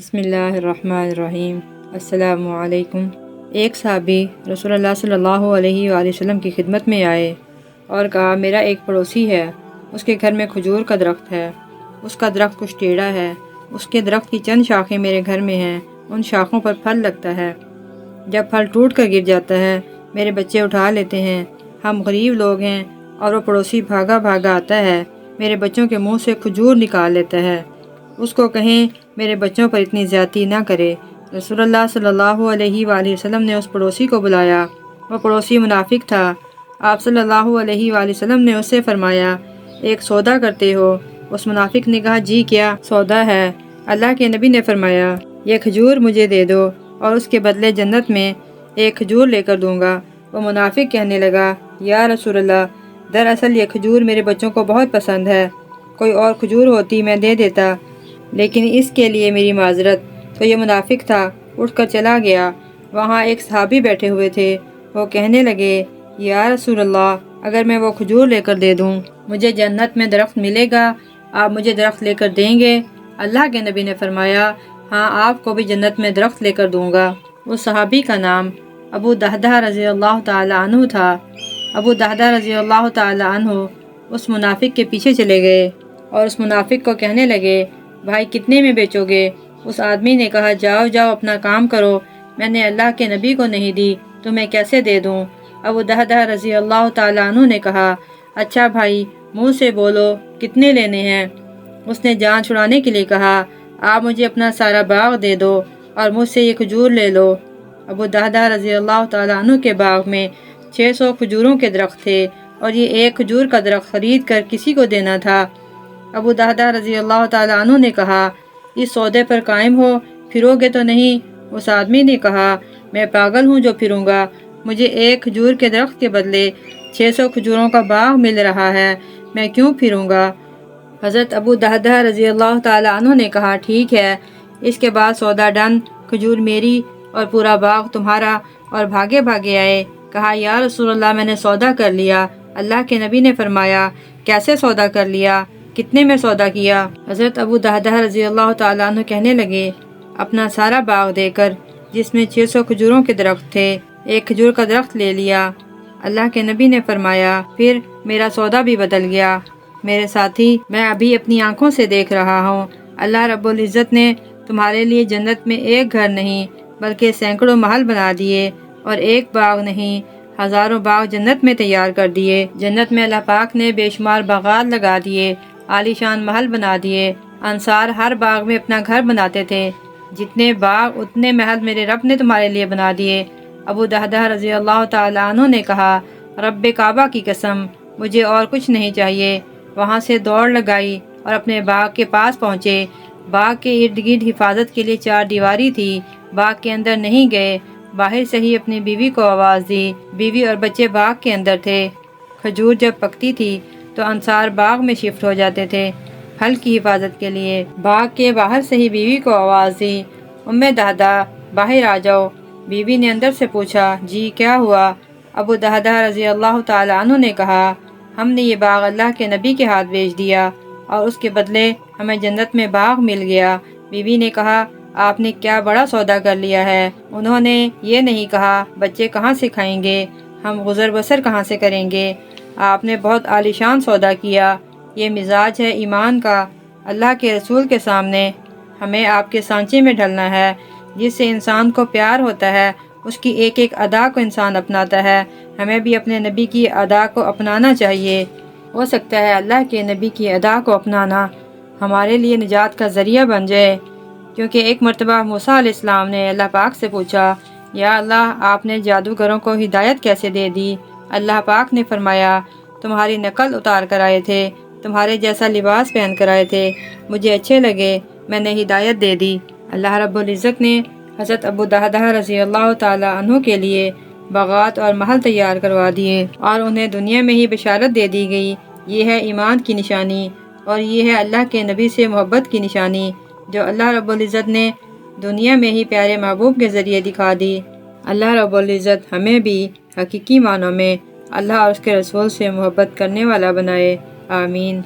بسم اللہ الرحمن الرحیم۔ السلام علیکم۔ ایک صحابی رسول اللہ صلی اللہ علیہ وآلہ وسلم کی خدمت میں آئے اور کہا، میرا ایک پڑوسی ہے، اس کے گھر میں کھجور کا درخت ہے۔ اس کا درخت کچھ ٹیڑھا ہے۔ اس کے درخت کی چند شاخیں میرے گھر میں ہیں، ان شاخوں پر پھل لگتا ہے۔ جب پھل ٹوٹ کر گر جاتا ہے، میرے بچے اٹھا لیتے ہیں۔ ہم غریب لوگ ہیں اور وہ پڑوسی بھاگا بھاگا آتا ہے، میرے بچوں کے منہ سے کھجور نکال لیتا ہے۔ اس کو کہیں میرے بچوں پر اتنی زیادتی نہ کرے۔ رسول اللہ صلی اللہ علیہ وآلہ وسلم نے اس پڑوسی کو بلایا۔ وہ پڑوسی منافق تھا۔ آپ صلی اللہ علیہ وآلہ وسلم نے اس سے فرمایا، ایک سودا کرتے ہو؟ اس منافق نے کہا، جی کیا سودا ہے؟ اللہ کے نبی نے فرمایا، یہ کھجور مجھے دے دو اور اس کے بدلے جنت میں ایک کھجور لے کر دوں گا۔ وہ منافق کہنے لگا، یا رسول اللہ، دراصل یہ کھجور میرے بچوں کو بہت پسند ہے، کوئی اور کھجور ہوتی میں دے دیتا، لیکن اس کے لیے میری معذرت۔ تو یہ منافق تھا، اٹھ کر چلا گیا۔ وہاں ایک صحابی بیٹھے ہوئے تھے، وہ کہنے لگے، یا رسول اللہ، اگر میں وہ کھجور لے کر دے دوں، مجھے جنت میں درخت ملے گا؟ آپ مجھے درخت لے کر دیں گے؟ اللہ کے نبی نے فرمایا، ہاں، آپ کو بھی جنت میں درخت لے کر دوں گا۔ اس صحابی کا نام ابو دہدہ رضی اللہ تعالی عنہ تھا۔ ابو دہدہ رضی اللہ تعالی عنہ اس منافق کے پیچھے چلے گئے اور اس منافق کو کہنے لگے، بھائی کتنے میں بیچو گے؟ اس آدمی نے کہا، جاؤ جاؤ اپنا کام کرو، میں نے اللہ کے نبی کو نہیں دی تو میں کیسے دے دوں؟ ابو دہدہ رضی اللہ تعالیٰ عنہ نے کہا، اچھا بھائی، منہ سے بولو، کتنے لینے ہیں؟ اس نے جان چھڑانے کے لیے کہا، آپ مجھے اپنا سارا باغ دے دو اور مجھ سے یہ کھجور لے لو۔ ابو دہدہ رضی اللہ تعالیٰ عنہ کے باغ میں 600 کھجوروں کے درخت تھے اور یہ ایک کھجور کا درخت خرید کر کسی کو دینا تھا۔ ابو دہدہ رضی اللہ تعالیٰ عنہ نے کہا، اس سودے پر قائم ہو، پھرو گے تو نہیں؟ اس آدمی نے کہا، میں پاگل ہوں جو پھروں گا، مجھے ایک کھجور کے درخت کے بدلے 600 کھجوروں کا باغ مل رہا ہے، میں کیوں پھروں گا؟ حضرت ابو دہدہ رضی اللہ تعالیٰ عنہ نے کہا، ٹھیک ہے۔ اس کے بعد سودا ڈن، کھجور میری اور پورا باغ تمہارا، اور بھاگے بھاگے آئے۔ کہا، یا رسول اللہ، میں نے سودا کر لیا۔ اللہ کے نبی نے فرمایا، کیسے سودا کر لیا؟ کتنے میں سودا کیا؟ حضرت ابو دہدہ رضی اللہ تعالیٰ عنہ کہنے لگے، اپنا سارا باغ دے کر، جس میں 600 کھجوروں کے درخت تھے، ایک کھجور کا درخت لے لیا۔ اللہ کے نبی نے فرمایا، پھر میرا سودا بھی بدل گیا۔ میرے ساتھی، میں ابھی اپنی آنکھوں سے دیکھ رہا ہوں، اللہ رب العزت نے تمہارے لیے جنت میں ایک گھر نہیں بلکہ سینکڑوں محل بنا دیے، اور ایک باغ نہیں، ہزاروں باغ جنت میں تیار کر دیے۔ جنت میں اللہ پاک نے بے شمار باغات لگا دیے، عالی شان محل بنا دیے۔ انصار ہر باغ میں اپنا گھر بناتے تھے، جتنے باغ اتنے محل میرے رب نے تمہارے لیے بنا دیے۔ ابو دہدہ رضی اللہ تعالیٰ عنہ نے کہا، رب کعبہ کی قسم، مجھے اور کچھ نہیں چاہیے۔ وہاں سے دوڑ لگائی اور اپنے باغ کے پاس پہنچے۔ باغ کے ارد گرد حفاظت کے لیے 4 دیواری تھی۔ باغ کے اندر نہیں گئے، باہر سے ہی اپنی بیوی کو آواز دی۔ بیوی اور بچے باغ کے اندر تھے۔ کھجور جب پکتی تھی تو انصار باغ میں شفٹ ہو جاتے تھے پھل کی حفاظت کے لیے۔ باغ کے باہر سے ہی بیوی کو آواز دی، ام دہدہ، باہر آ جاؤ۔ بیوی نے اندر سے پوچھا، جی کیا ہوا؟ ابو دہدہ رضی اللہ تعالیٰ عنہ نے کہا، ہم نے یہ باغ اللہ کے نبی کے ہاتھ بیچ دیا اور اس کے بدلے ہمیں جنت میں باغ مل گیا۔ بیوی نے کہا، آپ نے کیا بڑا سودا کر لیا ہے۔ انہوں نے یہ نہیں کہا، بچے کہاں سے کھائیں گے، ہم گزر بسر کہاں سے کریں گے۔ آپ نے بہت عالیشان سودا کیا۔ یہ مزاج ہے ایمان کا۔ اللہ کے رسول کے سامنے ہمیں آپ کے سانچے میں ڈھلنا ہے۔ جس سے انسان کو پیار ہوتا ہے، اس کی ایک ایک ادا کو انسان اپناتا ہے۔ ہمیں بھی اپنے نبی کی ادا کو اپنانا چاہیے۔ ہو سکتا ہے اللہ کے نبی کی ادا کو اپنانا ہمارے لیے نجات کا ذریعہ بن جائے، کیونکہ ایک مرتبہ موسیٰ علیہ السلام نے اللہ پاک سے پوچھا، یا اللہ، آپ نے جادوگروں کو ہدایت کیسے دے دی؟ اللہ پاک نے فرمایا، تمہاری نقل اتار کر آئے تھے، تمہارے جیسا لباس پہن کر آئے تھے، مجھے اچھے لگے، میں نے ہدایت دے دی۔ اللہ رب العزت نے حضرت ابو دہدہ رضی اللہ تعالیٰ عنہ کے لیے باغات اور محل تیار کروا دیے اور انہیں دنیا میں ہی بشارت دے دی گئی۔ یہ ہے ایمان کی نشانی، اور یہ ہے اللہ کے نبی سے محبت کی نشانی، جو اللہ رب العزت نے دنیا میں ہی پیارے محبوب کے ذریعے دکھا دی۔ اللہ رب العزت ہمیں بھی حقیقی معنوں میں اللہ اور اس کے رسول سے محبت کرنے والا بنائے، آمین۔